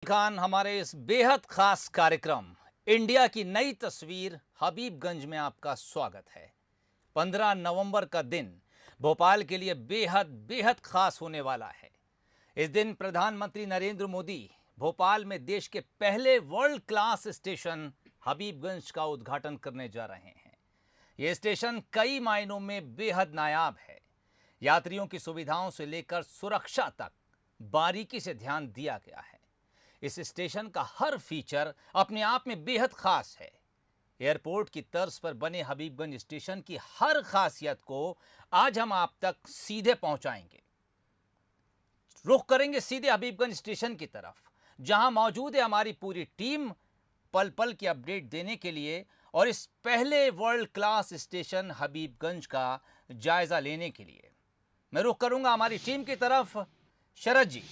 खान हमारे इस बेहद खास कार्यक्रम इंडिया की नई तस्वीर हबीबगंज में आपका स्वागत है। 15 नवंबर का दिन भोपाल के लिए बेहद बेहद खास होने वाला है। इस दिन प्रधानमंत्री नरेंद्र मोदी भोपाल में देश के पहले वर्ल्ड क्लास स्टेशन हबीबगंज का उद्घाटन करने जा रहे हैं। यह स्टेशन कई मायनों में बेहद नायाब है। यात्रियों की सुविधाओं से लेकर सुरक्षा तक बारीकी से ध्यान दिया गया है। इस स्टेशन का हर फीचर अपने आप में बेहद खास है। एयरपोर्ट की तर्ज पर बने हबीबगंज स्टेशन की हर खासियत को आज हम आप तक सीधे पहुंचाएंगे। रुख करेंगे सीधे हबीबगंज स्टेशन की तरफ, जहां मौजूद है हमारी पूरी टीम पल पल की अपडेट देने के लिए और इस पहले वर्ल्ड क्लास स्टेशन हबीबगंज का जायजा लेने के लिए। मैं रुख करूंगा हमारी टीम की तरफ। शरद जी।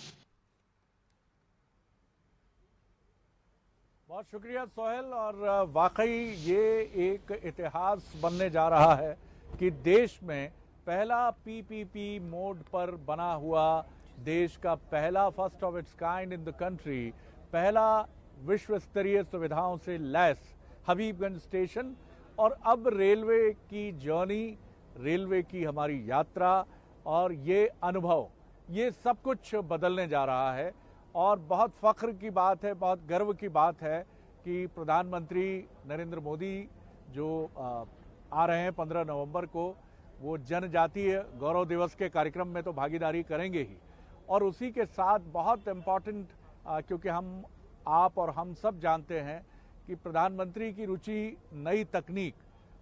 बहुत शुक्रिया सोहेल। और वाकई ये एक इतिहास बनने जा रहा है कि देश में पहला पीपीपी मोड पर बना हुआ, देश का पहला first of its kind in the country, पहला विश्व स्तरीय सुविधाओं से लैस हबीबगंज स्टेशन। और अब रेलवे की जर्नी, रेलवे की हमारी यात्रा और ये अनुभव, ये सब कुछ बदलने जा रहा है। और बहुत फख्र की बात है, बहुत गर्व की बात है कि प्रधानमंत्री नरेंद्र मोदी जो आ रहे हैं 15 नवंबर को, वो जनजातीय गौरव दिवस के कार्यक्रम में तो भागीदारी करेंगे ही। और उसी के साथ बहुत इम्पॉर्टेंट, क्योंकि आप और हम सब जानते हैं कि प्रधानमंत्री की रुचि नई तकनीक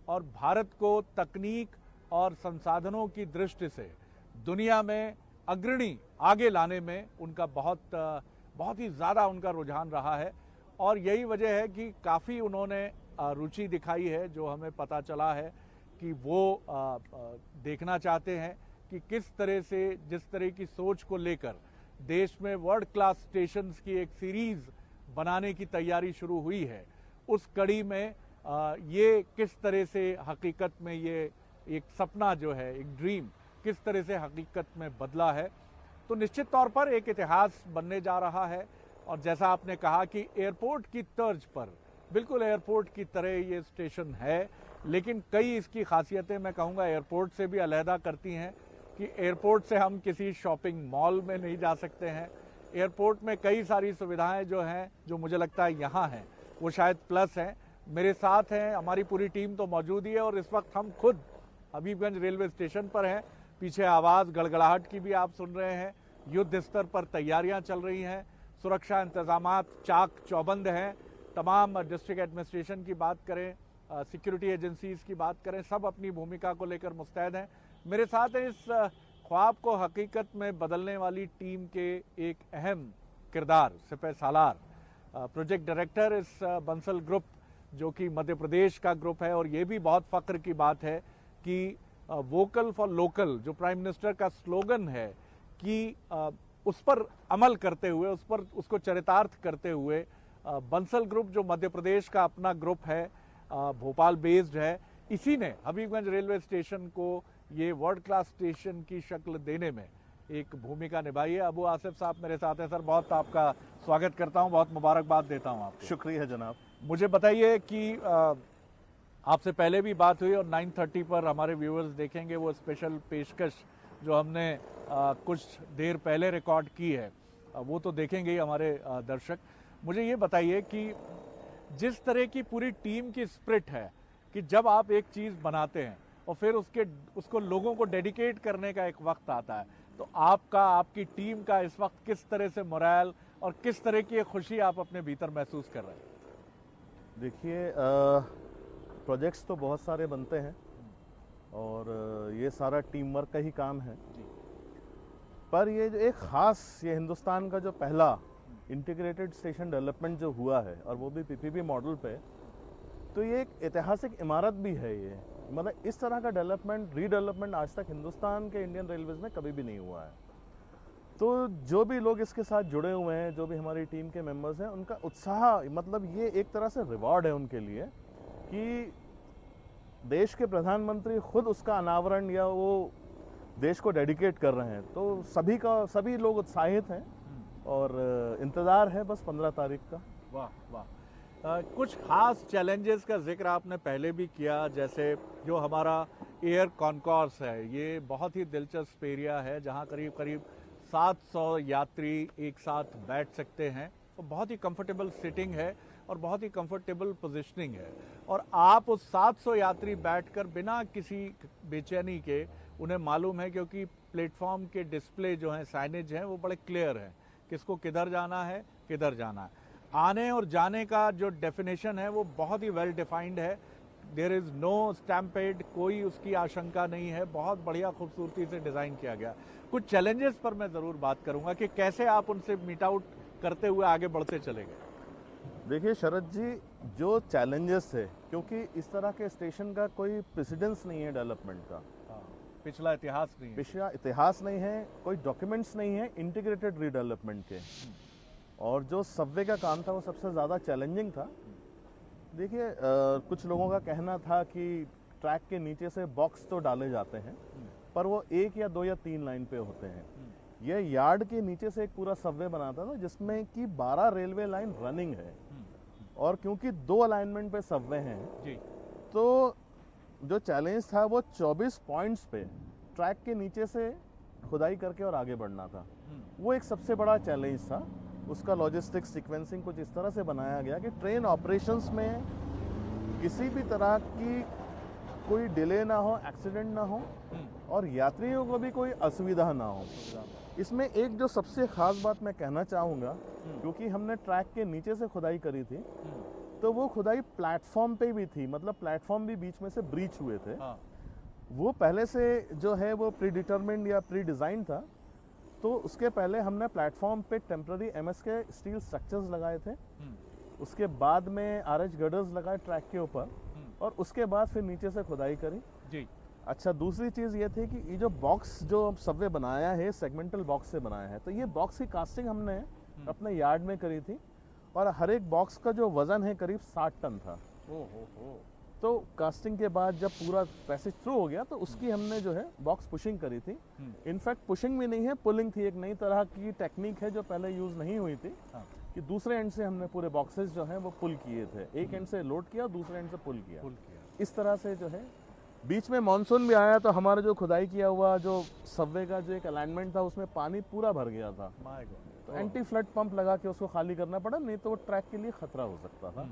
और भारत को तकनीक और संसाधनों की दृष्टि से दुनिया में अग्रणी आगे लाने में उनका बहुत ही ज़्यादा उनका रुझान रहा है। और यही वजह है कि काफ़ी उन्होंने रुचि दिखाई है, जो हमें पता चला है कि वो देखना चाहते हैं कि किस तरह से, जिस तरह की सोच को लेकर देश में वर्ल्ड क्लास स्टेशंस की एक सीरीज़ बनाने की तैयारी शुरू हुई है, उस कड़ी में ये किस तरह से हकीकत में ये एक सपना जो है, एक ड्रीम किस तरह से हकीकत में बदला है। तो निश्चित तौर पर एक इतिहास बनने जा रहा है। और जैसा आपने कहा कि एयरपोर्ट की तर्ज पर, बिल्कुल एयरपोर्ट की तरह ये स्टेशन है, लेकिन कई इसकी खासियतें मैं कहूँगा एयरपोर्ट से भी अलहदा करती हैं कि एयरपोर्ट से हम किसी शॉपिंग मॉल में नहीं जा सकते हैं। एयरपोर्ट में कई सारी सुविधाएं जो हैं, जो मुझे लगता है यहाँ हैं, वो शायद प्लस हैं। मेरे साथ हैं, हमारी पूरी टीम तो मौजूद ही है और इस वक्त हम खुद हबीबगंज रेलवे स्टेशन पर हैं। पीछे आवाज़ गड़गड़ाहट की भी आप सुन रहे हैं। युद्ध स्तर पर तैयारियां चल रही हैं, सुरक्षा इंतजामात चाक चौबंद हैं। तमाम डिस्ट्रिक्ट एडमिनिस्ट्रेशन की बात करें, सिक्योरिटी एजेंसीज की बात करें, सब अपनी भूमिका को लेकर मुस्तैद हैं। मेरे साथ हैं इस ख्वाब को हकीकत में बदलने वाली टीम के एक अहम किरदार, सिपह सालार, प्रोजेक्ट डायरेक्टर इस बंसल ग्रुप, जो कि मध्य प्रदेश का ग्रुप है। और ये भी बहुत फ़ख्र की बात है कि वोकल फॉर लोकल, जो प्राइम मिनिस्टर का स्लोगन है, कि उस पर अमल करते हुए, उसको चरितार्थ करते हुए बंसल ग्रुप, जो मध्य प्रदेश का अपना ग्रुप है, भोपाल बेस्ड है, इसी ने हबीबगंज रेलवे स्टेशन को ये वर्ल्ड क्लास स्टेशन की शक्ल देने में एक भूमिका निभाई है। अबू आसिफ साहब मेरे साथ हैं। सर, बहुत आपका स्वागत करता हूं, बहुत मुबारकबाद देता हूं आपको। शुक्रिया जनाब। मुझे बताइए कि आपसे पहले भी बात हुई और 9:30 पर हमारे व्यूअर्स देखेंगे वो स्पेशल पेशकश जो हमने कुछ देर पहले रिकॉर्ड की है, वो तो देखेंगे ही हमारे दर्शक। मुझे ये बताइए कि जिस तरह की पूरी टीम की स्पिरिट है कि जब आप एक चीज़ बनाते हैं और फिर उसको लोगों को डेडिकेट करने का एक वक्त आता है, तो आपकी टीम का इस वक्त किस तरह से मोरल और किस तरह की खुशी आप अपने भीतर महसूस कर रहे हैं? देखिए, प्रोजेक्ट्स तो बहुत सारे बनते हैं और ये सारा टीम वर्क का ही काम है। पर ये जो एक ख़ास, ये हिंदुस्तान का जो पहला इंटीग्रेटेड स्टेशन डेवलपमेंट जो हुआ है, और वो भी पीपीपी मॉडल पे, तो ये एक ऐतिहासिक इमारत भी है। ये मतलब इस तरह का डेवलपमेंट, रीडेवलपमेंट आज तक हिंदुस्तान के इंडियन रेलवेज़ में कभी भी नहीं हुआ है। तो जो भी लोग इसके साथ जुड़े हुए हैं, जो भी हमारी टीम के मेंबर्स हैं, उनका उत्साह, मतलब ये एक तरह से रिवॉर्ड है उनके लिए कि देश के प्रधानमंत्री खुद उसका अनावरण या वो देश को डेडिकेट कर रहे हैं। तो सभी लोग उत्साहित हैं और इंतज़ार है बस 15 तारीख का। वाह वाह। कुछ खास चैलेंजेस का जिक्र आपने पहले भी किया, जैसे जो हमारा एयर कॉन्कॉर्स है, ये बहुत ही दिलचस्प एरिया है जहां करीब करीब 700 यात्री एक साथ बैठ सकते हैं और बहुत ही कंफर्टेबल सिटिंग है और बहुत ही कंफर्टेबल पोजीशनिंग है, और आप उस 700 यात्री बैठकर बिना किसी बेचैनी के, उन्हें मालूम है क्योंकि प्लेटफॉर्म के डिस्प्ले जो हैं, साइनेज हैं, वो बड़े क्लियर हैं, किसको किधर जाना है, किधर जाना है। आने और जाने का जो डेफिनेशन है वो बहुत ही वेल डिफाइंड है। देयर इज़ नो स्टैम्पेड, कोई उसकी आशंका नहीं है। बहुत बढ़िया खूबसूरती से डिज़ाइन किया गया। कुछ चैलेंजेस पर मैं ज़रूर बात करूंगा कि कैसे आप उनसे मीट आउट करते हुए आगे बढ़ते चले गए। देखिए शरद जी, जो चैलेंजेस है, क्योंकि इस तरह के स्टेशन का कोई प्रेसिडेंस नहीं है डेवलपमेंट का, पिछला इतिहास नहीं है, पिछला इतिहास नहीं है, कोई डॉक्यूमेंट्स नहीं है इंटीग्रेटेड रीडेवलपमेंट के, और जो सबवे का काम था वो सबसे ज़्यादा चैलेंजिंग था। देखिए कुछ लोगों का कहना था कि ट्रैक के नीचे से बॉक्स तो डाले जाते हैं पर वो 1 या 2 या 3 लाइन पे होते हैं। ये यार्ड के नीचे से एक पूरा सबवे बना था जिसमें कि 12 रेलवे लाइन रनिंग है, और क्योंकि 2 अलाइनमेंट पे सबवे हैं जी, तो जो चैलेंज था वो 24 पॉइंट्स पे ट्रैक के नीचे से खुदाई करके और आगे बढ़ना था। वो एक सबसे बड़ा चैलेंज था। उसका लॉजिस्टिक सीक्वेंसिंग कुछ इस तरह से बनाया गया कि ट्रेन ऑपरेशंस में किसी भी तरह की कोई डिले ना हो, एक्सीडेंट ना हो, और यात्रियों को भी कोई असुविधा ना हो। इसमें एक जो सबसे खास बात मैं कहना चाहूँगा, क्योंकि हमने ट्रैक के नीचे से खुदाई करी थी, तो वो खुदाई प्लेटफॉर्म पे भी थी, मतलब प्लेटफॉर्म भी बीच में से ब्रीच हुए थे। वो पहले से जो है वो प्री डिटरमिन्ड या प्री डिज़ाइन था, तो उसके पहले हमने प्लेटफॉर्म पे टेम्पररी एमएस के स्टील स्ट्रक्चर्स लगाए थे, उसके बाद में आरएच गर्डर्स लगाए ट्रैक के ऊपर, और उसके बाद फिर नीचे से खुदाई करी जी। अच्छा, दूसरी चीज़ ये थी कि ये जो बॉक्स जो सबवे बनाया है, सेगमेंटल बॉक्स से बनाया है, तो ये बॉक्स की कास्टिंग हमने अपने यार्ड में करी थी, और हर एक बॉक्स का जो वजन है करीब 60 टन था। तो कास्टिंग के बाद जब पूरा पैसेज थ्रू हो गया तो उसकी हमने जो है बॉक्स पुशिंग करी थी। इनफैक्ट पुशिंग भी नहीं है, पुलिंग थी। एक नई तरह की टेक्निक है जो पहले यूज नहीं हुई थी, कि दूसरे एंड से हमने पूरे बॉक्सेस जो हैं वो पुल किए थे। एक एंड से लोड किया, दूसरे एंड से पुल किया। इस तरह से जो है, बीच में मानसून भी आया तो हमारा जो खुदाई किया हुआ जो सबवे का जो एक अलाइनमेंट था उसमें पानी पूरा भर गया था, तो एंटी फ्लड पंप लगा के उसको खाली करना पड़ा, नहीं तो वो ट्रैक के लिए खतरा हो सकता था।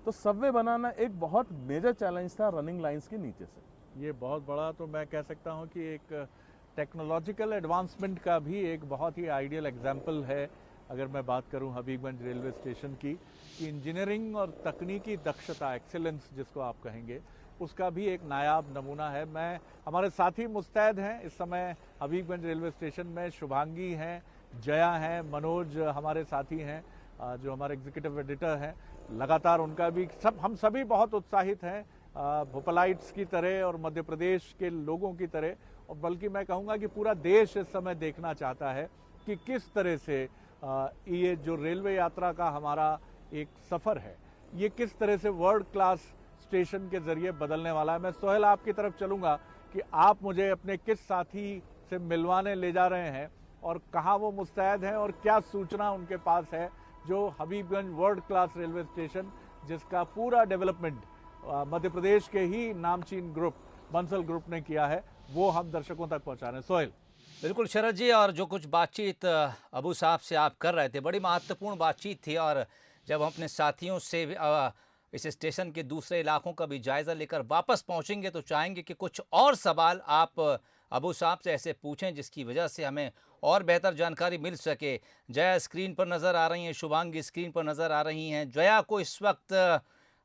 तो सबवे बनाना एक बहुत मेजर चैलेंज था रनिंग लाइंस के नीचे से। ये बहुत बड़ा, तो मैं कह सकता हूँ कि एक टेक्नोलॉजिकल एडवांसमेंट का भी एक बहुत ही आइडियल एग्जाम्पल है। अगर मैं बात करूं हबीबगंज रेलवे स्टेशन की, कि इंजीनियरिंग और तकनीकी दक्षता, एक्सीलेंस जिसको आप कहेंगे, उसका भी एक नायाब नमूना है। मैं, हमारे साथी मुस्तैद हैं इस समय हबीबगंज रेलवे स्टेशन में। शुभांगी हैं, जया हैं, मनोज हमारे साथी हैं जो हमारे एग्जीक्यूटिव एडिटर हैं। लगातार उनका भी हम सभी बहुत उत्साहित हैं भोपालाइट्स की तरह और मध्य प्रदेश के लोगों की तरह, और बल्कि मैं कहूँगा कि पूरा देश इस समय देखना चाहता है कि किस तरह से ये जो रेलवे यात्रा का हमारा एक सफ़र है, ये किस तरह से वर्ल्ड क्लास स्टेशन के ज़रिए बदलने वाला है। मैं सोहेल आपकी तरफ चलूँगा कि आप मुझे अपने किस साथी से मिलवाने ले जा रहे हैं और कहाँ वो मुस्तैद हैं और क्या सूचना उनके पास है जो Habibganj world class railway station, जिसका पूरा डेवलपमेंट मध्य प्रदेश के ही नामचीन ग्रुप बंसल ग्रुप ने किया है, वो हम दर्शकों तक पहुंचा रहे हैं। सोहेल। बिल्कुल शरद जी, और जो कुछ बातचीत अबू साहब से आप कर रहे थे, बड़ी महत्वपूर्ण बातचीत थी, और जब हम अपने साथियों से इस स्टेशन के दूसरे इलाकों का भी जायज़ा लेकर वापस पहुंचेंगे तो चाहेंगे कि कुछ और सवाल आप अबू साहब से ऐसे पूछें जिसकी वजह से हमें और बेहतर जानकारी मिल सके। जया स्क्रीन पर नज़र आ रही हैं, शुभांगी स्क्रीन पर नज़र आ रही हैं। जया को इस वक्त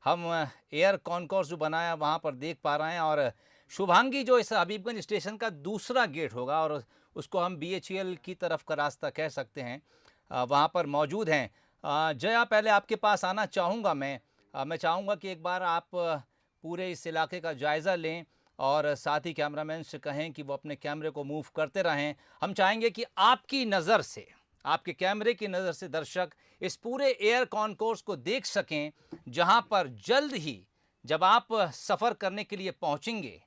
हम एयर कॉन्कोर्स जो बनाया वहाँ पर देख पा रहे हैं, और शुभांगी जो इस हबीबगंज स्टेशन का दूसरा गेट होगा और उसको हम BHEL की तरफ का रास्ता कह सकते हैं, वहाँ पर मौजूद हैं। जया, पहले आपके पास आना चाहूँगा मैं चाहूँगा कि एक बार आप पूरे इस इलाके का जायज़ा लें और साथ ही कैमरामैन से कहें कि वो अपने कैमरे को मूव करते रहें। हम चाहेंगे कि आपकी नज़र से, आपके कैमरे की नज़र से दर्शक इस पूरे एयर कॉन्कोर्स को देख सकें, जहां पर जल्द ही जब आप सफ़र करने के लिए पहुंचेंगे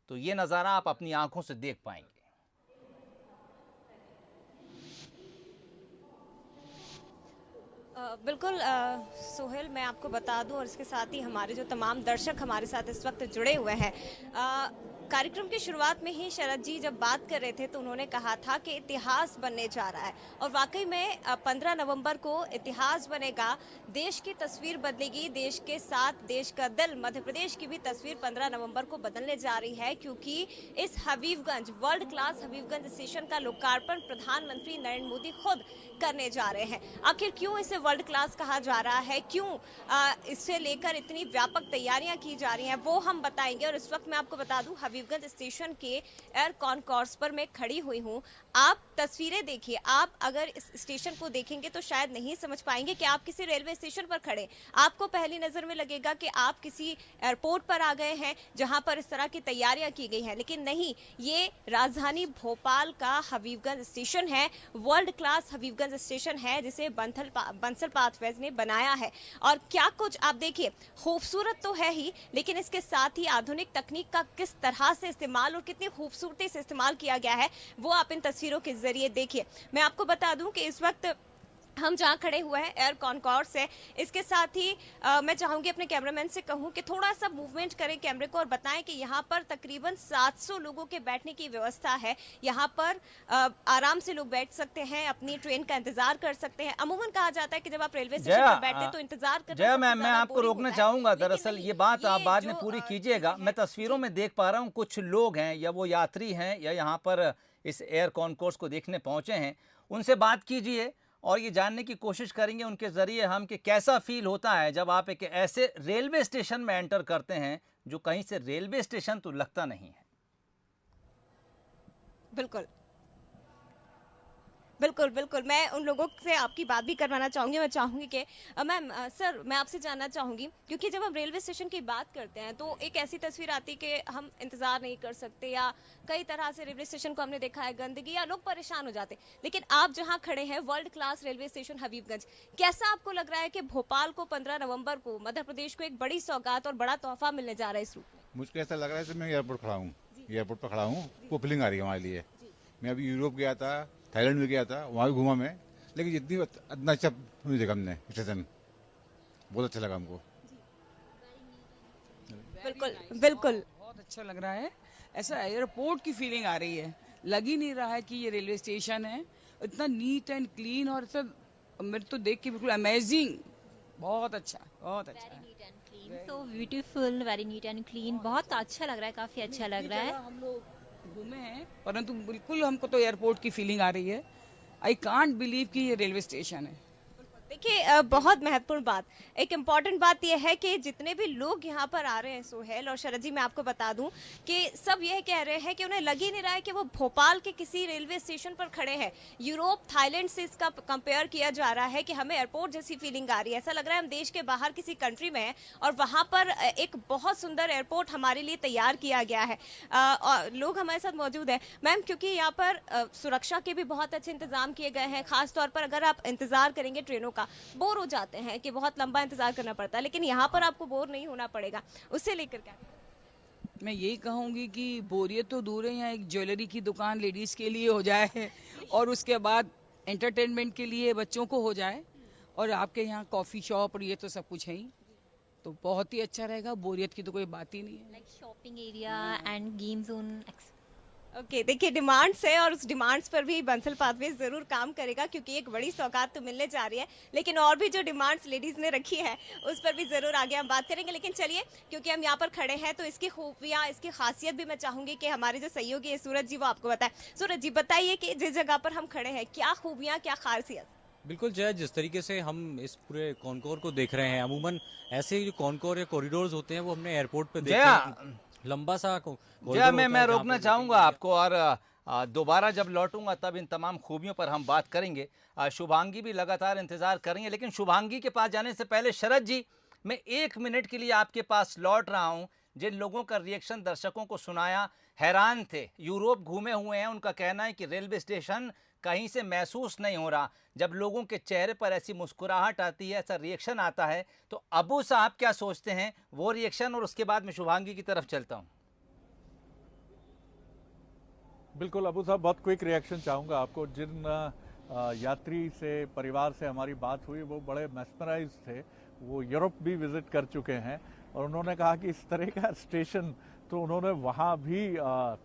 तो ये नज़ारा आप अपनी आंखों से देख पाएंगे। बिल्कुल सोहेल, मैं आपको बता दूं और इसके साथ ही हमारे जो तमाम दर्शक हमारे साथ इस वक्त जुड़े हुए हैं, कार्यक्रम की शुरुआत में ही शरद जी जब बात कर रहे थे तो उन्होंने कहा था कि इतिहास बनने जा रहा है और वाकई में 15 नवंबर को इतिहास बनेगा, देश की तस्वीर बदलेगी, देश के साथ देश का दिल मध्य प्रदेश की भी तस्वीर 15 नवंबर को बदलने जा रही है, क्योंकि इस Habibganj world class Habibganj station का लोकार्पण प्रधानमंत्री नरेंद्र मोदी खुद करने जा रहे हैं। आखिर क्यों इसे वर्ल्ड क्लास कहा जा रहा है, क्यों इससे लेकर इतनी व्यापक तैयारियां की जा रही हैं, वो हम बताएंगे। और इस वक्त मैं आपको बता दूं, हबीबगंज स्टेशन के एयर कॉन्कोर्स पर मैं खड़ी हुई हूं। आप तस्वीरें देखिए, आप अगर इस स्टेशन को देखेंगे तो शायद नहीं समझ पाएंगे कि आप किसी रेलवे स्टेशन पर खड़े। आपको पहली नजर में लगेगा कि आप किसी एयरपोर्ट पर आ गए हैं जहां पर इस तरह की तैयारियां की गई हैं, लेकिन नहीं, ये राजधानी भोपाल का हबीबगंज स्टेशन है, वर्ल्ड क्लास हबीबगंज स्टेशन है, जिसे बंसल पाथवेज ने बनाया है। और क्या कुछ आप देखिए, खूबसूरत तो है ही, लेकिन इसके साथ ही आधुनिक तकनीक का किस तरह से इस्तेमाल और कितनी खूबसूरती से इस्तेमाल किया गया है, वो आप इन तस्वीरों के जरिए देखिए। मैं आपको बता दूं कि इस वक्त हम जहाँ खड़े हुए हैं एयर कॉन्कोर्स है, इसके साथ ही मैं चाहूंगी अपने कैमरामैन से कहूं कि थोड़ा सा मूवमेंट करें कैमरे को और बताएं कि यहाँ पर तकरीबन 700 लोगों के बैठने की व्यवस्था है। यहाँ पर आराम से लोग बैठ सकते हैं, अपनी ट्रेन का इंतजार कर सकते हैं। अमूमन कहा जाता है कि जब आप रेलवे स्टेशन पर बैठते हैं तो इंतजार करना जया, मैं आपको रोकना चाहूंगा। दरअसल ये बात आप बाद में पूरी कीजिएगा। मैं तस्वीरों में देख पा रहा हूँ कुछ लोग हैं, या वो यात्री हैं या यहाँ पर इस एयर कॉन्कोर्स को देखने पहुंचे हैं, उनसे बात कीजिए और ये जानने की कोशिश करेंगे उनके ज़रिए हम कि कैसा फील होता है जब आप एक ऐसे रेलवे स्टेशन में एंटर करते हैं जो कहीं से रेलवे स्टेशन तो लगता नहीं है। बिल्कुल बिल्कुल बिल्कुल, मैं उन लोगों से आपकी बात भी करवाना चाहूँगी। मैं चाहूँगी कि मैम, सर, मैं आपसे जानना चाहूँगी, क्योंकि जब हम रेलवे स्टेशन की बात करते हैं तो एक ऐसी तस्वीर आती है कि हम इंतज़ार नहीं कर सकते, या कई तरह से रेलवे स्टेशन को हमने देखा है गंदगी, या लोग परेशान हो जाते। लेकिन आप जहाँ खड़े हैं world class railway station Habibganj, कैसा आपको लग रहा है कि भोपाल को 15 नवम्बर को मध्य प्रदेश को एक बड़ी सौगात और बड़ा तोहफा मिलने जा रहा है इस रूप में? मुझको ऐसा लग रहा है मैं एयरपोर्ट खड़ा हूँ, एयरपोर्ट पर खड़ा हूँ, वो फीलिंग आ रही है हमारे लिए। मैं अभी यूरोप गया था, थाईलैंड में गया था, वहाँ भी घूमा मैं, लेकिन जितनी इतना अच्छा नहीं देखा हमने स्टेशन, बहुत अच्छा लगा हमको। बिल्कुल बिल्कुल, बहुत अच्छा लग रहा है। ऐसा एयरपोर्ट की फीलिंग आ रही है, लग ही नहीं रहा है कि ये रेलवे स्टेशन है। इतना नीट एंड क्लीन और सब मेरे तो देख के बिल्कुल अमेजिंग, बहुत अच्छा, बहुत अच्छा है। So beautiful, very neat and clean, बहुत अच्छा लग रहा है, काफी अच्छा लग रहा है। हम लोग घूमे हैं, परंतु बिल्कुल हमको तो एयरपोर्ट की फीलिंग आ रही है। आई कांट बिलीव कि ये रेलवे स्टेशन है। देखिए, बहुत महत्वपूर्ण बात, एक इम्पॉर्टेंट बात यह है कि जितने भी लोग यहाँ पर आ रहे हैं सोहेल और शरद जी, मैं आपको बता दूं कि सब यह कह रहे हैं कि उन्हें लग ही नहीं रहा है कि वो भोपाल के किसी रेलवे स्टेशन पर खड़े हैं। यूरोप, थाईलैंड से इसका कंपेयर किया जा रहा है कि हमें एयरपोर्ट जैसी फीलिंग आ रही है। ऐसा लग रहा है हम देश के बाहर किसी कंट्री में हैं और वहाँ पर एक बहुत सुंदर एयरपोर्ट हमारे लिए तैयार किया गया है। और लोग हमारे साथ मौजूद हैं मैम, क्योंकि यहाँ पर सुरक्षा के भी बहुत अच्छे इंतजाम किए गए हैं। खासतौर पर अगर आप इंतजार करेंगे ट्रेनों का, बोर हो जाते हैं कि बहुत लंबा इंतजार करना पड़ता है, लेकिन यहाँ पर आपको बोर नहीं होना पड़ेगा। उससे लेकर क्या मैं यही कहूँगी कि बोरियत तो दूर है, यहाँ एक ज्वेलरी की दुकान लेडीज़ के लिए हो जाए और उसके बाद एंटरटेनमेंट के लिए बच्चों को हो जाए, और आपके यहाँ कॉफ़ी शॉप और ये तो सब कुछ है ही, तो बहुत ही अच्छा रहेगा। बोरियत की तो कोई बात ही नहीं है। Like shopping area end game zone. Okay, देखिए, डिमांड्स है और उस डिमांड्स पर भी बंसल पाथवेज जरूर काम करेगा, क्योंकि एक बड़ी सौगात तो मिलने जा रही है। लेकिन और भी जो डिमांड्स लेडीज ने रखी है उस पर भी जरूर आगे हम बात करेंगे। लेकिन चलिए, क्योंकि हम यहाँ पर खड़े हैं तो इसकी खूबियाँ, इसकी खासियत भी मैं चाहूंगी कि हमारे जो सहयोगी है सूरज जी, वो आपको बताए। सूरज जी, बताइए कि जिस जगह पर हम खड़े हैं क्या खूबियाँ, क्या खासियत? बिल्कुल जय, जिस तरीके से हम इस पूरे कॉनकोर को देख रहे हैं, अमूमन ऐसे जो कॉनकोर या कॉरिडोर्स होते हैं वो हमने एयरपोर्ट पे देखे हैं, लंबा सा जया, मैं रोकना चाहूंगा आपको और दोबारा जब लौटूंगा तब इन तमाम खूबियों पर हम बात करेंगे। शुभांगी भी लगातार इंतजार करेंगे, लेकिन शुभांगी के पास जाने से पहले शरद जी, मैं 1 मिनट के लिए आपके पास लौट रहा हूं। जिन लोगों का रिएक्शन दर्शकों को सुनाया, हैरान थे, यूरोप घूमे हुए हैं, उनका कहना है कि रेलवे स्टेशन कहीं से महसूस नहीं हो रहा। जब लोगों के चेहरे पर ऐसी मुस्कुराहट आती है, ऐसा रिएक्शन आता है, तो अबू साहब क्या सोचते हैं, वो रिएक्शन, और उसके बाद मैं शुभांगी की तरफ चलता हूं। बिल्कुल अबू साहब, बहुत क्विक रिएक्शन चाहूँगा आपको। जिन यात्री से, परिवार से हमारी बात हुई, वो बड़े मेस्मराइज थे। वो यूरोप भी विजिट कर चुके हैं और उन्होंने कहा कि इस तरह का स्टेशन तो उन्होंने वहाँ भी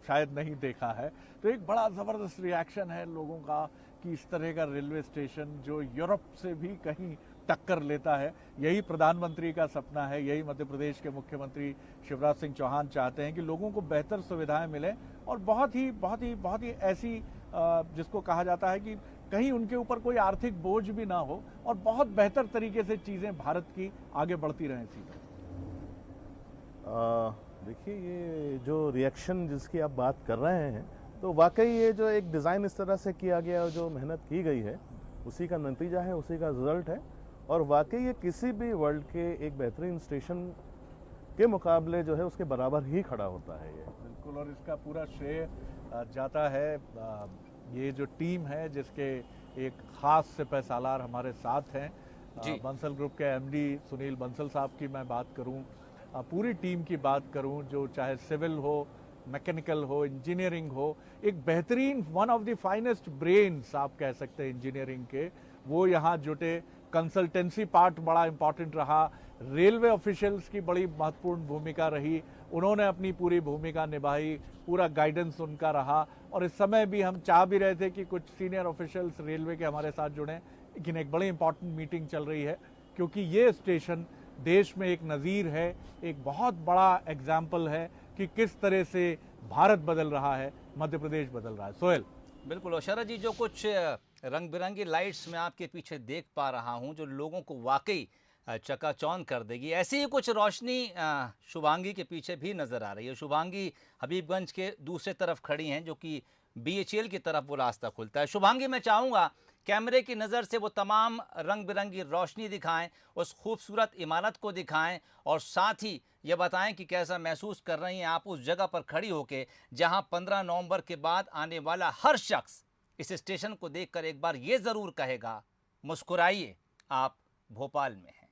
शायद नहीं देखा है। तो एक बड़ा ज़बरदस्त रिएक्शन है लोगों का कि इस तरह का रेलवे स्टेशन जो यूरोप से भी कहीं टक्कर लेता है। यही प्रधानमंत्री का सपना है, यही मध्य प्रदेश के मुख्यमंत्री शिवराज सिंह चौहान चाहते हैं कि लोगों को बेहतर सुविधाएं मिलें और बहुत ही ऐसी जिसको कहा जाता है कि कहीं उनके ऊपर कोई आर्थिक बोझ भी ना हो और बहुत बेहतर तरीके से चीज़ें भारत की आगे बढ़ती रहें। सीधे देखिए, ये जो रिएक्शन जिसकी आप बात कर रहे हैं, तो वाकई ये जो एक डिज़ाइन इस तरह से किया गया और जो मेहनत की गई है उसी का नतीजा है, उसी का रिजल्ट है। और वाकई ये किसी भी वर्ल्ड के एक बेहतरीन स्टेशन के मुकाबले जो है उसके बराबर ही खड़ा होता है ये। बिल्कुल, और इसका पूरा श्रेय जाता है ये जो टीम है जिसके एक खास सिपहसालार हमारे साथ हैं। बंसल ग्रुप के एमडी सुनील बंसल साहब की मैं बात करूं, पूरी टीम की बात करूं, जो चाहे सिविल हो, मैकेनिकल हो, इंजीनियरिंग हो, एक बेहतरीन one of the finest brains आप कह सकते हैं इंजीनियरिंग के, वो यहाँ जुटे। कंसल्टेंसी पार्ट बड़ा इंपॉर्टेंट रहा, रेलवे ऑफिशियल्स की बड़ी महत्वपूर्ण भूमिका रही, उन्होंने अपनी पूरी भूमिका निभाई, पूरा गाइडेंस उनका रहा। और इस समय भी हम चाह भी रहे थे कि कुछ सीनियर ऑफिशियल्स रेलवे के हमारे साथ जुड़ें, लेकिन एक बड़ी इंपॉर्टेंट मीटिंग चल रही है क्योंकि ये स्टेशन देश में एक नज़ीर है, एक बहुत बड़ा एग्जाम्पल है कि किस तरह से भारत बदल रहा है, मध्य प्रदेश बदल रहा है। सोहेल। बिल्कुल, और शरद जी, जो कुछ रंग बिरंगी लाइट्स मैं आपके पीछे देख पा रहा हूं जो लोगों को वाकई चकाचौंध कर देगी, ऐसी ही कुछ रोशनी शुभांगी के पीछे भी नज़र आ रही है। शुभांगी हबीबगंज के दूसरे तरफ खड़ी हैं, जो कि BHEL की तरफ वो रास्ता खुलता है। शुभांगी, मैं चाहूँगा कैमरे की नज़र से वो तमाम रंग बिरंगी रोशनी दिखाएं, उस खूबसूरत इमारत को दिखाएं और साथ ही ये बताएं कि कैसा महसूस कर रही हैं आप उस जगह पर खड़ी होकर जहां 15 नवंबर के बाद आने वाला हर शख्स इस स्टेशन को देखकर एक बार ये ज़रूर कहेगा, मुस्कुराइए, आप भोपाल में हैं।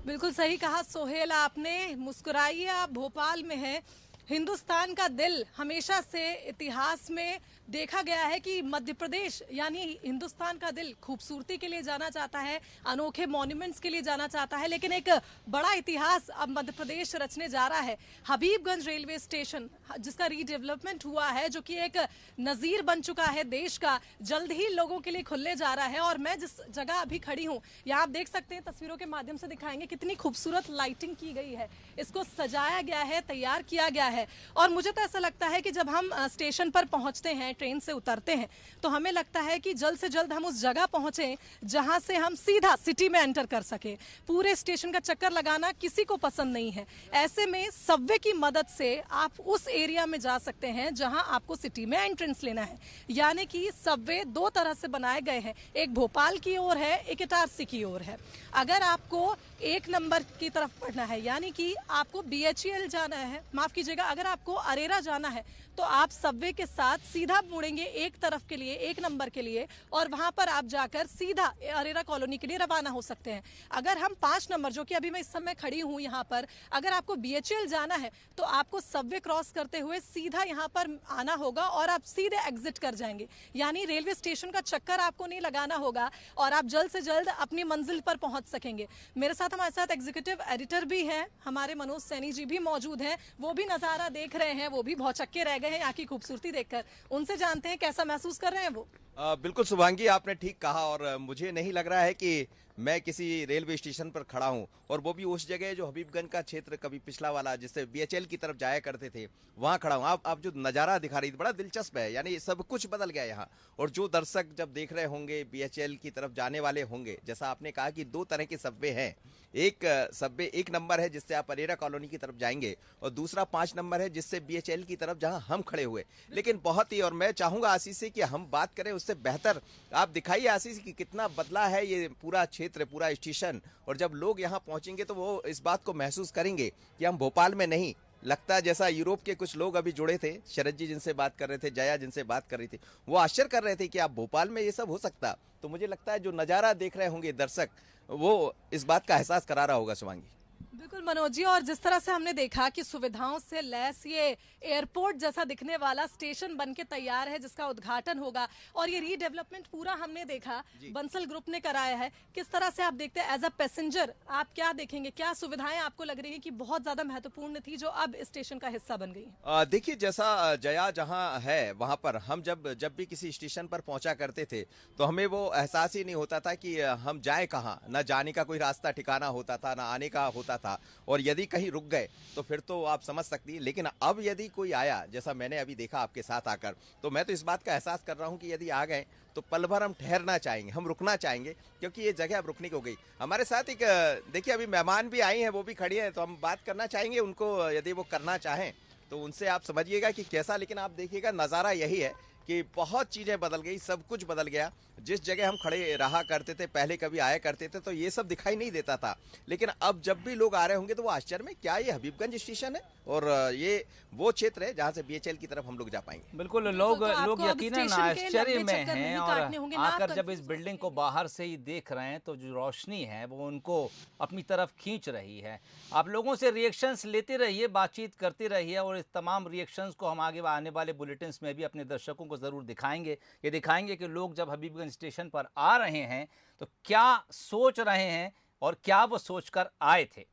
बिल्कुल सही कहा सोहेल आपने, मुस्कुराइए, आप भोपाल में हैं। हिंदुस्तान का दिल हमेशा से इतिहास में देखा गया है कि मध्य प्रदेश यानी हिंदुस्तान का दिल खूबसूरती के लिए जाना चाहता है, अनोखे मॉन्यूमेंट्स के लिए जाना चाहता है, लेकिन एक बड़ा इतिहास अब मध्य प्रदेश रचने जा रहा है। हबीबगंज रेलवे स्टेशन जिसका रीडेवलपमेंट हुआ है, जो कि एक नज़ीर बन चुका है देश का, जल्द ही लोगों के लिए खुलने जा रहा है। और मैं जिस जगह अभी खड़ी हूँ, यहाँ आप देख सकते हैं, तस्वीरों के माध्यम से दिखाएंगे कितनी खूबसूरत लाइटिंग की गई है, इसको सजाया गया है, तैयार किया गया है। और मुझे तो ऐसा लगता है कि जब हम स्टेशन पर पहुंचते हैं, ट्रेन से उतरते हैं, तो हमें लगता है कि जल्द से जल्द हम उस जगह पहुंचे जहां से हम सीधा सिटी में एंटर कर सके। पूरे स्टेशन का चक्कर लगाना किसी को पसंद नहीं है। ऐसे में सबवे की मदद से आप उस एरिया में जा सकते हैं जहां आपको सिटी में एंट्रेंस लेना है। यानी कि सबवे दो तरह से बनाए गए हैं, एक भोपाल की ओर है, एक इटारसी की ओर है। अगर आपको 1 नंबर की तरफ पढ़ना है, यानी कि आपको BHEL जाना है, माफ कीजिएगा, अगर आपको अरेरा जाना है तो आप सबवे के साथ सीधा मुड़ेंगे एक तरफ के लिए, 1 नंबर के लिए, और वहां पर आप जाकर सीधा अरेरा कॉलोनी के लिए रवाना हो सकते हैं। अगर हम 5 नंबर, जो कि अभी मैं इस समय खड़ी हूं यहाँ पर, अगर आपको BHEL जाना है तो आपको सबवे क्रॉस करते हुए सीधा यहाँ पर आना होगा और आप सीधे एग्जिट कर जाएंगे। यानी रेलवे स्टेशन का चक्कर आपको नहीं लगाना होगा और आप जल्द से जल्द अपनी मंजिल पर पहुंच सकेंगे। मेरे साथ हमारे साथ एग्जीक्यूटिव एडिटर भी हैं, हमारे मनोज सैनी जी भी मौजूद हैं, वो भी नज़ारा देख रहे हैं, वो भी भौचक्के रह गए हैं यहाँ की खूबसूरती देखकर। उनसे जानते हैं कैसा महसूस कर रहे हैं वो। बिल्कुल शुभांगी, आपने ठीक कहा और मुझे नहीं लग रहा है कि मैं किसी रेलवे स्टेशन पर खड़ा हूं, और वो भी उस जगह जो हबीबगंज का क्षेत्र कभी पिछला वाला जिससे BHEL की तरफ जाया करते थे, वहां खड़ा हूं। आप जो नज़ारा दिखा रही थी बड़ा दिलचस्प है, यानी सब कुछ बदल गया यहाँ। और जो दर्शक जब देख रहे होंगे, BHEL की तरफ जाने वाले होंगे, जैसा आपने कहा कि 2 तरह के सबवे हैं। एक सबवे 1 नंबर है जिससे आप अरेरा कॉलोनी की तरफ जाएंगे, और दूसरा 5 नंबर है जिससे BHEL की तरफ जहां हम खड़े हुए। लेकिन बहुत ही, और मैं चाहूंगा आशीष से कि हम बात करें उससे बेहतर आप दिखाइए आशीष कि कितना बदला है ये पूरा क्षेत्र, पूरा स्टेशन। और जब लोग यहाँ पहुंचेंगे तो वो इस बात को महसूस करेंगे कि हम भोपाल में नहीं, लगता है जैसा यूरोप के कुछ लोग अभी जुड़े थे, शरद जी जिनसे बात कर रहे थे, जया जिनसे बात कर रही थी, वो आश्चर्य कर रहे थे कि आप भोपाल में ये सब हो सकता। तो मुझे लगता है जो नज़ारा देख रहे होंगे दर्शक, वो इस बात का एहसास करा रहा होगा। शिवांगी, बिल्कुल मनोज जी, और जिस तरह से हमने देखा कि सुविधाओं से लैस ये एयरपोर्ट जैसा दिखने वाला स्टेशन बन के तैयार है जिसका उद्घाटन होगा, और ये रीडेवलपमेंट पूरा हमने देखा बंसल ग्रुप ने कराया है। किस तरह से आप देखते हैं एज अ पैसेंजर, आप क्या देखेंगे, क्या सुविधाएं आपको लग रही है कि बहुत ज्यादा महत्वपूर्ण थी जो अब स्टेशन का हिस्सा बन गई? देखिए, जैसा जया जहां है वहां पर हम जब भी किसी स्टेशन पर पहुंचा करते थे तो हमें वो एहसास ही नहीं होता था कि हम जाए कहाँ, ना जाने का कोई रास्ता ठिकाना होता था, ना आने का होता था, और यदि कहीं रुक गए तो फिर तो आप समझ सकती हैं। लेकिन अब यदि कोई आया, जैसा मैंने अभी देखा आपके साथ आकर, तो मैं तो इस बात का एहसास कर रहा हूं कि यदि आ गए तो पल भर हम ठहरना चाहेंगे, हम रुकना चाहेंगे, क्योंकि ये जगह अब रुकने की हो गई। हमारे साथ एक देखिए अभी मेहमान भी आई हैं, वो भी खड़ी हैं, तो हम बात करना चाहेंगे उनको, यदि वो करना चाहें तो उनसे आप समझिएगा कि कैसा। लेकिन आप देखिएगा नज़ारा यही है कि बहुत चीज़ें बदल गई, सब कुछ बदल गया। जिस जगह हम खड़े रहा करते थे पहले, कभी आया करते थे, तो ये सब दिखाई नहीं देता था। लेकिन अब जब भी लोग आ रहे होंगे तो वो आश्चर्य में, क्या ये हबीबगंज स्टेशन है? और ये वो क्षेत्र है जहां से बीएचएल की तरफ हम लोग जा पाएंगे। बिल्कुल, लोग यकीनन आश्चर्य में हैं, और आकर जब इस बिल्डिंग को बाहर से ही देख रहे हैं तो जो रोशनी है वो उनको अपनी तरफ खींच रही है। आप लोगों से रिएक्शंस लेते रहिए, बातचीत करते रहिए, और इस तमाम रिएक्शंस को हम आगे आने वाले बुलेटिन्स में भी अपने दर्शकों को ज़रूर दिखाएंगे। ये दिखाएंगे कि लोग जब हबीबगंज स्टेशन पर आ रहे हैं तो क्या सोच रहे हैं और क्या वो सोचकर आए थे।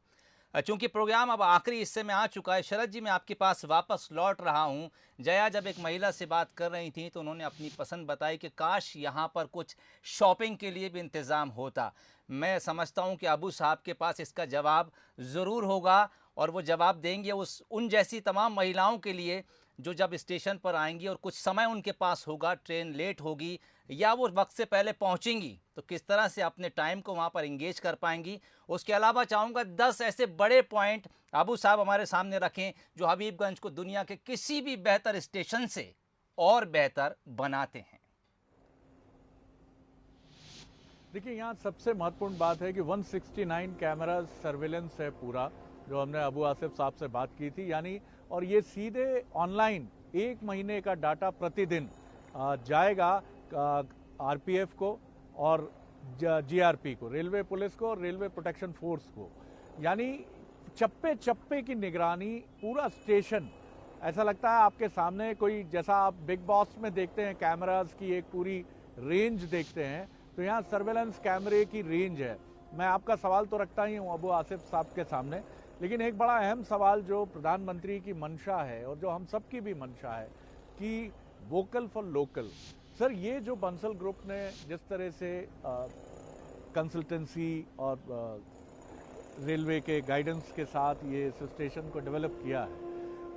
चूंकि प्रोग्राम अब आखिरी हिस्से में आ चुका है, शरद जी मैं आपके पास वापस लौट रहा हूं। जया जब एक महिला से बात कर रही थी तो उन्होंने अपनी पसंद बताई कि काश यहां पर कुछ शॉपिंग के लिए भी इंतज़ाम होता। मैं समझता हूं कि अबू साहब के पास इसका जवाब ज़रूर होगा, और वो जवाब देंगे उन जैसी तमाम महिलाओं के लिए जो जब स्टेशन पर आएंगी और कुछ समय उनके पास होगा, ट्रेन लेट होगी या वो वक्त से पहले पहुंचेंगी, तो किस तरह से अपने टाइम को वहां पर इंगेज कर पाएंगी। उसके अलावा चाहूँगा 10 ऐसे बड़े पॉइंट अबू साहब हमारे सामने रखें जो हबीबगंज को दुनिया के किसी भी बेहतर स्टेशन से और बेहतर बनाते हैं। देखिए, यहाँ सबसे महत्वपूर्ण बात है कि 169 कैमरा सर्विलेंस है पूरा, जो हमने अबू आसिफ साहब से बात की थी, यानी, और ये सीधे ऑनलाइन 1 महीने का डाटा प्रतिदिन जाएगा आरपीएफ को और जीआरपी को, रेलवे पुलिस को और रेलवे प्रोटेक्शन फोर्स को, यानी चप्पे चप्पे की निगरानी, पूरा स्टेशन ऐसा लगता है आपके सामने कोई, जैसा आप बिग बॉस में देखते हैं कैमरास की एक पूरी रेंज देखते हैं, तो यहाँ सर्वेलेंस कैमरे की रेंज है। मैं आपका सवाल तो रखता ही हूँ अबू आसिफ साहब के सामने, लेकिन एक बड़ा अहम सवाल जो प्रधानमंत्री की मंशा है और जो हम सबकी भी मंशा है कि वोकल फॉर लोकल। सर, ये जो बंसल ग्रुप ने जिस तरह से कंसल्टेंसी और रेलवे के गाइडेंस के साथ ये इस स्टेशन को डेवलप किया है,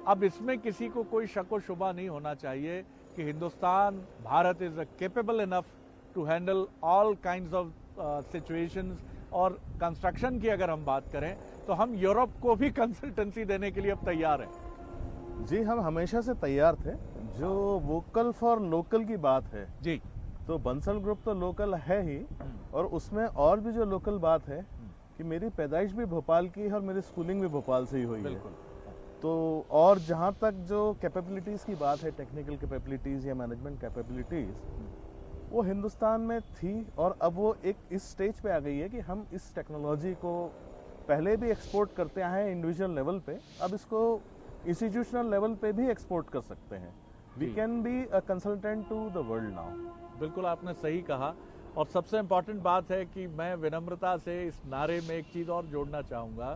अब इसमें किसी को कोई शक व शुबा नहीं होना चाहिए कि Hindustan, Bharat is capable enough to handle all kinds of situations. और कंस्ट्रक्शन की अगर हम बात करें तो हम यूरोप को भी कंसल्टेंसी देने के लिए अब तैयार हैं। जी, हम हमेशा से तैयार थे। जो वोकल फॉर लोकल की बात है जी, तो बंसल ग्रुप तो लोकल है ही, और उसमें और भी जो लोकल बात है कि मेरी पैदाइश भी भोपाल की है और मेरी स्कूलिंग भी भोपाल से ही हुई है। तो और जहाँ तक जो कैपेबिलिटीज़ की बात है, टेक्निकल कैपेबिलिटीज़ या मैनेजमेंट कैपेबिलिटीज़, वो हिंदुस्तान में थी, और अब वो एक इस स्टेज पे आ गई है कि हम इस टेक्नोलॉजी को पहले भी एक्सपोर्ट करते आए हैं इंडिविजुअल लेवल पे, अब इसको इंस्टीट्यूशनल लेवल पे भी एक्सपोर्ट कर सकते हैं। We can be a consultant to the world now. बिल्कुल आपने सही कहा, और सबसे इम्पॉर्टेंट बात है कि मैं विनम्रता से इस नारे में एक चीज़ और जोड़ना चाहूँगा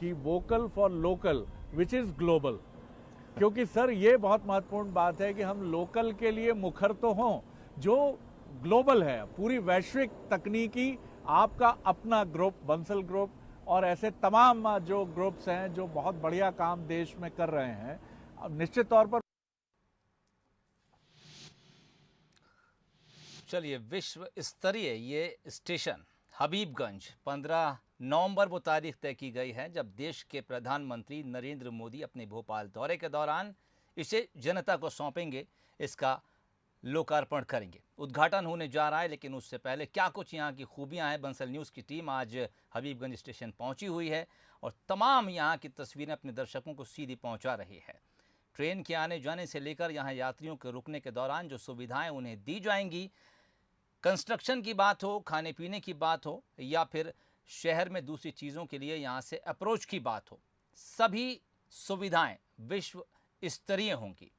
कि vocal for local which is global, क्योंकि सर ये बहुत महत्वपूर्ण बात है कि हम लोकल के लिए मुखर तो हों, जो ग्लोबल है, पूरी वैश्विक तकनीकी, आपका अपना ग्रुप बंसल ग्रुप और ऐसे तमाम जो ग्रुप्स हैं जो बहुत बढ़िया काम देश में कर रहे हैं, निश्चित तौर पर। चलिए, विश्व स्तरीय ये स्टेशन हबीबगंज 15 नवंबर वो तारीख तय की गई है जब देश के प्रधानमंत्री नरेंद्र मोदी अपने भोपाल दौरे के दौरान इसे जनता को सौंपेंगे, इसका लोकार्पण करेंगे। उद्घाटन होने जा रहा है, लेकिन उससे पहले क्या कुछ यहाँ की खूबियाँ हैं। बंसल न्यूज़ की टीम आज हबीबगंज स्टेशन पहुँची हुई है और तमाम यहाँ की तस्वीरें अपने दर्शकों को सीधी पहुँचा रही है। ट्रेन के आने जाने से लेकर यहाँ यात्रियों के रुकने के दौरान जो सुविधाएं उन्हें दी जाएंगी, कंस्ट्रक्शन की बात हो, खाने पीने की बात हो, या फिर शहर में दूसरी चीज़ों के लिए यहाँ से अप्रोच की बात हो, सभी सुविधाएं विश्व स्तरीय होंगी।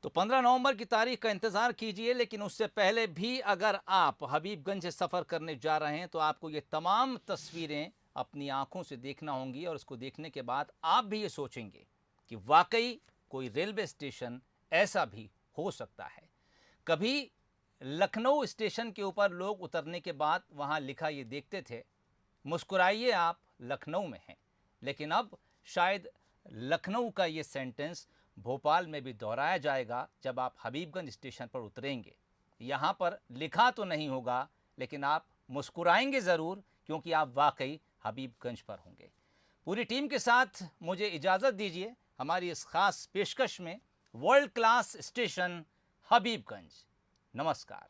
तो 15 नवंबर की तारीख का इंतज़ार कीजिए, लेकिन उससे पहले भी अगर आप हबीबगंज से सफ़र करने जा रहे हैं तो आपको ये तमाम तस्वीरें अपनी आंखों से देखना होंगी, और उसको देखने के बाद आप भी ये सोचेंगे कि वाकई कोई रेलवे स्टेशन ऐसा भी हो सकता है। कभी लखनऊ स्टेशन के ऊपर लोग उतरने के बाद वहाँ लिखा ये देखते थे, मुस्कुराइए आप लखनऊ में हैं, लेकिन अब शायद लखनऊ का ये सेंटेंस भोपाल में भी दोहराया जाएगा जब आप हबीबगंज स्टेशन पर उतरेंगे। यहाँ पर लिखा तो नहीं होगा, लेकिन आप मुस्कुराएंगे ज़रूर, क्योंकि आप वाकई हबीबगंज पर होंगे। पूरी टीम के साथ मुझे इजाज़त दीजिए हमारी इस खास पेशकश में वर्ल्ड क्लास स्टेशन हबीबगंज। नमस्कार।